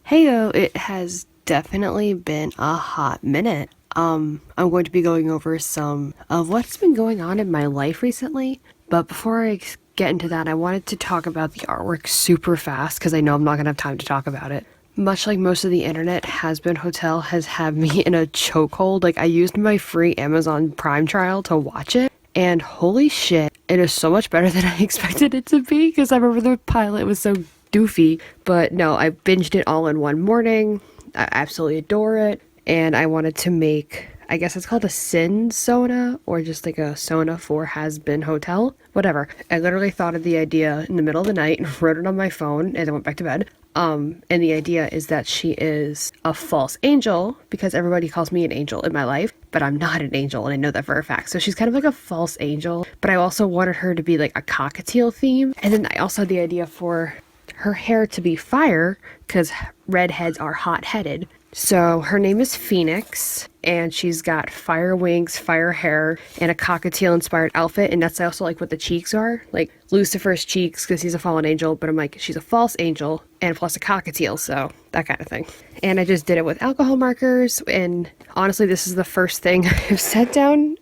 Heyo, it has definitely been a hot minute. I'm going to be going over some of what's been going on in my life recently, but before I get into that, I wanted to talk about the artwork super fast because I know I'm not going to have time to talk about it. Much like most of the internet, Hazbin Hotel has had me in a chokehold. Like, I used my free Amazon Prime trial to watch it, and holy shit, it is so much better than I expected it to be because I remember the pilot was so doofy. But no, I binged it all in one morning. I absolutely adore it, and I wanted to make, I guess it's called a Sinsona, or just like a Sona for Hazbin Hotel, whatever. I literally thought of the idea in the middle of the night and wrote it on my phone and then went back to bed. And the idea is that she is a false angel because everybody calls me an angel in my life, but I'm not an angel, and I know that for a fact. So she's kind of like a false angel, but I also wanted her to be like a cockatiel theme. And then I also had the idea for her hair to be fire because redheads are hot-headed. So her name is Phoenix, and she's got fire wings, fire hair, and a cockatiel-inspired outfit, and that's also like what the cheeks are, like Lucifer's cheeks because he's a fallen angel, but I'm like, she's a false angel, and plus a cockatiel, so that kind of thing. And I just did it with alcohol markers, and honestly, this is the first thing I have set down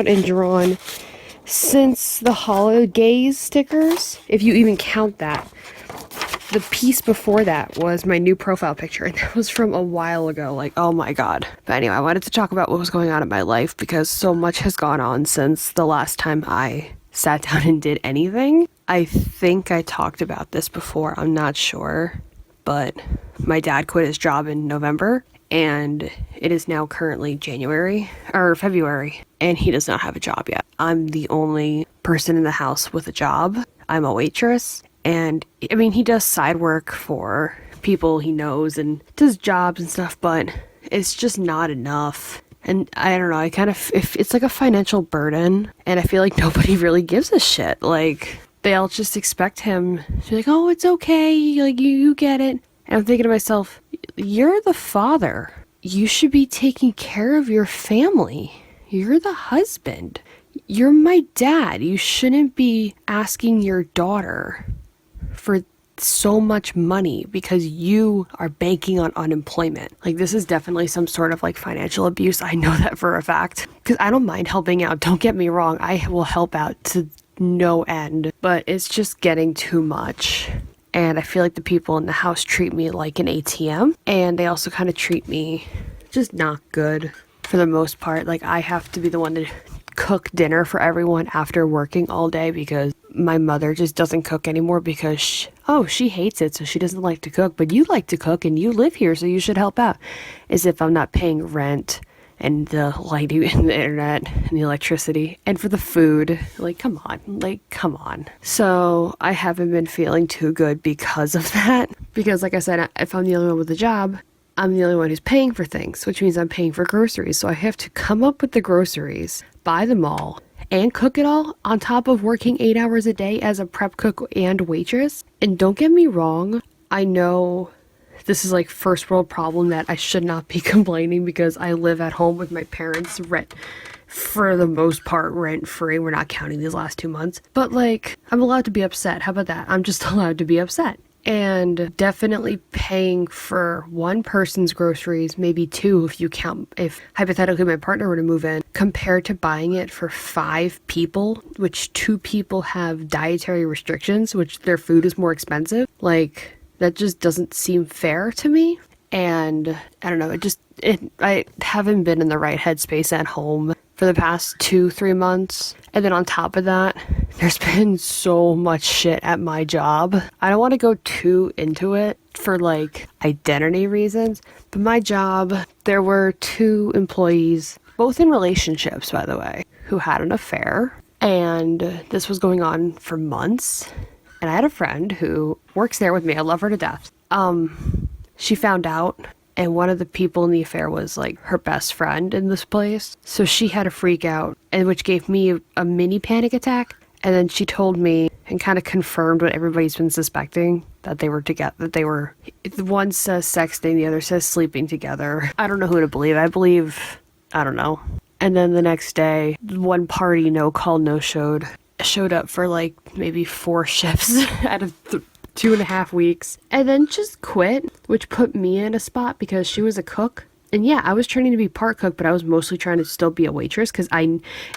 and drawn since the Hollow Gaze stickers, if you even count that. The piece before that was my new profile picture, and that was from a while ago, like, oh my god. But anyway, I wanted to talk about what was going on in my life because so much has gone on since the last time I sat down and did anything. I think I talked about this before, I'm not sure, but my dad quit his job in November, and it is now currently February, and he does not have a job yet. I'm the only person in the house with a job. I'm a waitress. And I mean, he does side work for people he knows and does jobs and stuff, but it's just not enough. And I don't know, it's like a financial burden, and I feel like nobody really gives a shit. Like, they all just expect him to be like, oh, it's okay, like, you get it. And I'm thinking to myself, you're the father. You should be taking care of your family. You're the husband. You're my dad. You shouldn't be asking your daughter for so much money because you are banking on unemployment. Like, this is definitely some sort of like financial abuse. I know that for a fact because I don't mind helping out. Don't get me wrong. I will help out to no end, but it's just getting too much. And I feel like the people in the house treat me like an ATM, and they also kind of treat me just not good for the most part. Like, I have to be the one to cook dinner for everyone after working all day because my mother just doesn't cook anymore because she hates it, so she doesn't like to cook. But you like to cook and you live here, so you should help out. As if I'm not paying rent and the lighting and the internet and the electricity and for the food. Like, come on. So I haven't been feeling too good because of that. Because like I said, if I'm the only one with a job, I'm the only one who's paying for things, which means I'm paying for groceries. So I have to come up with the groceries, buy them all, and cook it all on top of working 8 hours a day as a prep cook and waitress. And don't get me wrong, I know this is like first world problem that I should not be complaining because I live at home with my parents, for the most part rent free. We're not counting these last 2 months. But like, I'm allowed to be upset. How about that? I'm just allowed to be upset. And definitely paying for one person's groceries, maybe two if hypothetically my partner were to move in, compared to buying it for 5 people, which 2 people have dietary restrictions, which their food is more expensive. Like, that just doesn't seem fair to me. And I don't know, I haven't been in the right headspace at home for the past 2-3 months. And then on top of that, there's been so much shit at my job. I don't want to go too into it for like identity reasons, but my job, there were 2 employees, both in relationships, by the way, who had an affair. And this was going on for months. And I had a friend who works there with me. I love her to death. She found out, and one of the people in the affair was like her best friend in this place. So she had a freak out, and which gave me a mini panic attack. And then she told me and kind of confirmed what everybody's been suspecting, that they were together, one says sexting, the other says sleeping together. I don't know who to believe. I don't know. And then the next day, one party, no call, no showed up for like maybe 4 shifts out of 2.5 weeks, and then just quit, which put me in a spot because she was a cook. And yeah, I was training to be part cook, but I was mostly trying to still be a waitress because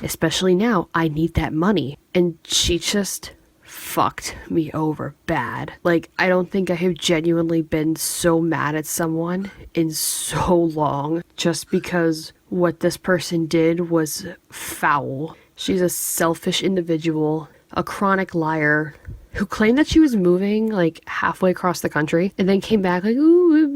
especially now, I need that money. And she just fucked me over bad. Like, I don't think I have genuinely been so mad at someone in so long just because what this person did was foul. She's a selfish individual, a chronic liar, who claimed that she was moving like halfway across the country and then came back like, ooh,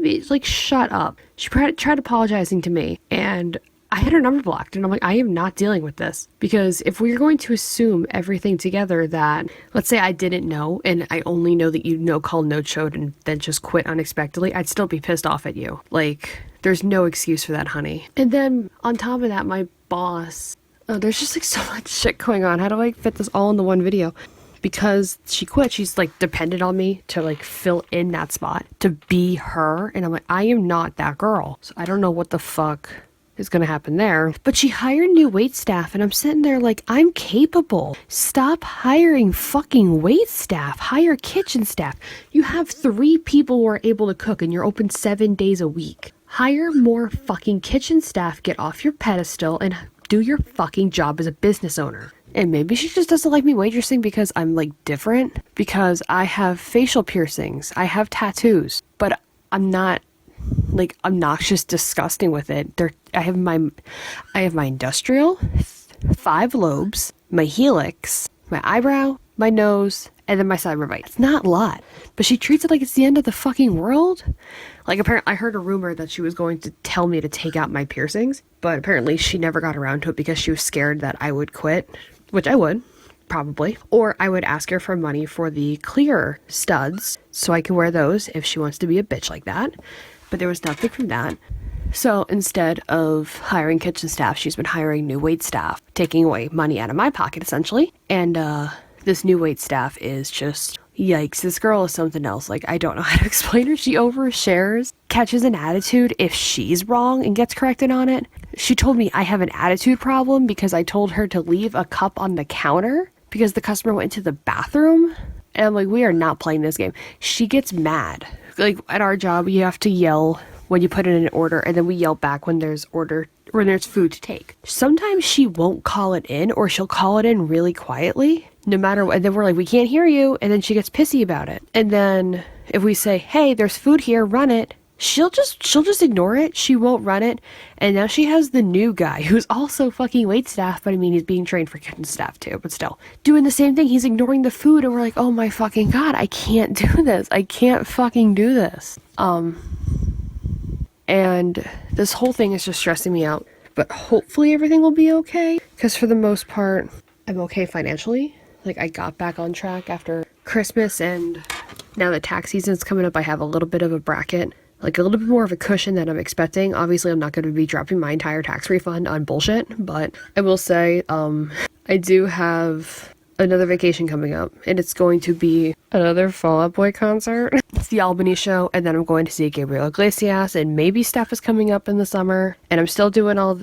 it's like, shut up. She tried apologizing to me and I had her number blocked and I'm like, I am not dealing with this, because if we're going to assume everything together that, let's say I didn't know and I only know that you called, no showed, and then just quit unexpectedly, I'd still be pissed off at you. Like, there's no excuse for that, honey. And then on top of that, my boss, there's just like so much shit going on. How do I fit this all into one video? Because she quit, she's like dependent on me to like fill in that spot, to be her. And I'm like, I am not that girl. So I don't know what the fuck is gonna happen there. But she hired new wait staff and I'm sitting there like, I'm capable. Stop hiring fucking wait staff. Hire kitchen staff. You have 3 people who are able to cook and you're open 7 days a week. Hire more fucking kitchen staff. Get off your pedestal and do your fucking job as a business owner. And maybe she just doesn't like me waitressing because I'm like different, because I have facial piercings, I have tattoos, but I'm not like obnoxious, disgusting with it. I have my industrial, 5 lobes, my helix, my eyebrow, my nose, and then my cyberbite. It's not a lot, but she treats it like it's the end of the fucking world. Like, apparently I heard a rumor that she was going to tell me to take out my piercings, but apparently she never got around to it because she was scared that I would quit, which I would, probably. Or I would ask her for money for the clear studs so I could wear those if she wants to be a bitch like that. But there was nothing from that. So instead of hiring kitchen staff, she's been hiring new wait staff, taking away money out of my pocket, essentially. And this new wait staff is just, yikes, this girl is something else. Like, I don't know how to explain her. She overshares, catches an attitude if she's wrong and gets corrected on it. She told me I have an attitude problem because I told her to leave a cup on the counter because the customer went into the bathroom. And I'm like, we are not playing this game. She gets mad. Like, at our job, you have to yell when you put in an order, and then we yell back when there's food to take. Sometimes she won't call it in, or she'll call it in really quietly, no matter what. And then we're like, we can't hear you. And then she gets pissy about it. And then if we say, hey, there's food here, run it, she'll just ignore it. She won't run it. And now she has the new guy who's also fucking wait staff, but I mean, he's being trained for kitchen staff too, but still doing the same thing. He's ignoring the food, and we're like, oh my fucking God, I can't do this. I can't fucking do this. And this whole thing is just stressing me out, but hopefully everything will be okay. Because for the most part, I'm okay financially. Like, I got back on track after Christmas, and now that tax season's coming up, I have a little bit of a bracket, like a little bit more of a cushion than I'm expecting. Obviously, I'm not going to be dropping my entire tax refund on bullshit, but I will say, I do have another vacation coming up, and it's going to be another Fall Out Boy concert. It's the Albany show, and then I'm going to see Gabriel Iglesias, and maybe Steph is coming up in the summer, and I'm still doing I'm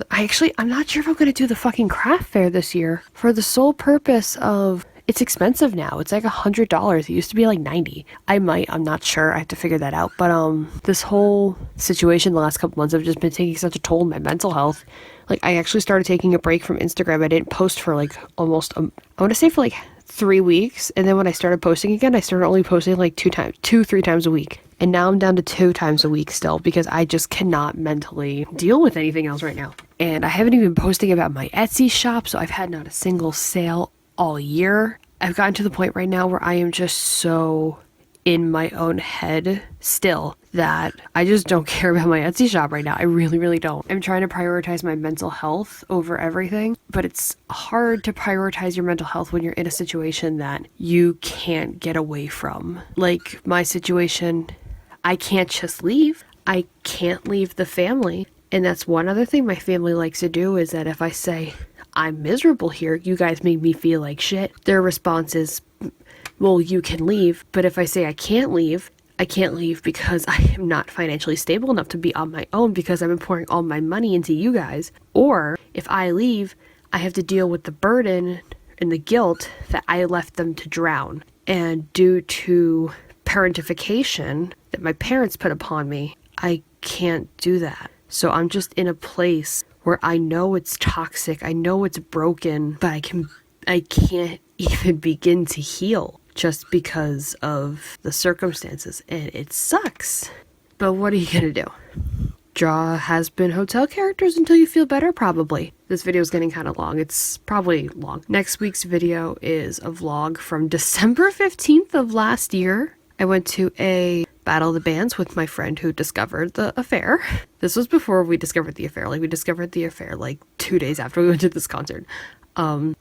not sure if I'm going to do the fucking craft fair this year, for the sole purpose of, it's expensive now. It's like $100. It used to be like $90. I'm not sure. I have to figure that out. But this whole situation the last couple months have just been taking such a toll on my mental health. Like, I actually started taking a break from Instagram. I didn't post for like almost, I want to say for like 3 weeks. And then when I started posting again, I started only posting like 3 times a week. And now I'm down to 2 times a week still, because I just cannot mentally deal with anything else right now. And I haven't even been posting about my Etsy shop. So I've had not a single sale all year. I've gotten to the point right now where I am just so in my own head still that I just don't care about my Etsy shop right now. I really, really don't. I'm trying to prioritize my mental health over everything, but it's hard to prioritize your mental health when you're in a situation that you can't get away from. Like my situation, I can't just leave. I can't leave the family. And that's one other thing my family likes to do, is that if I say, I'm miserable here, you guys make me feel like shit, their response is, well, you can leave. But if I say I can't leave because I am not financially stable enough to be on my own, because I've been pouring all my money into you guys. Or if I leave, I have to deal with the burden and the guilt that I left them to drown. And due to parentification that my parents put upon me, I can't do that. So I'm just in a place where I know it's toxic, I know it's broken, but I can't even begin to heal just because of the circumstances, and it sucks. But what are you gonna do? Draw Hazbin Hotel characters until you feel better, probably. This video is getting kind of long. It's probably long. Next week's video is a vlog from December 15th of last year. I went to a Battle of the Bands with my friend who discovered the affair. This was before we discovered the affair. Like, we discovered the affair like 2 days after we went to this concert.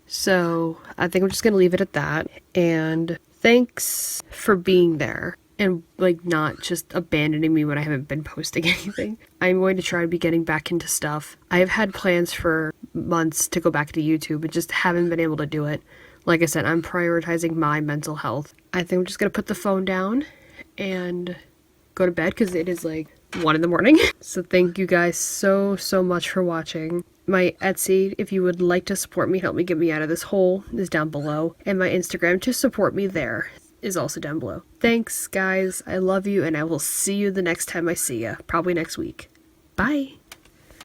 So I think I'm just gonna leave it at that. And thanks for being there and like not just abandoning me when I haven't been posting anything. I'm going to try to be getting back into stuff. I have had plans for months to go back to YouTube and just haven't been able to do it. Like I said, I'm prioritizing my mental health. I think I'm just gonna put the phone down and go to bed because it is like 1 in the morning. So thank you guys so much for watching. My Etsy, if you would like to support me, help me get me out of this hole, is down below. And my Instagram to support me there is also down below. Thanks guys, I love you, and I will see you the next time I see ya, probably next week. Bye!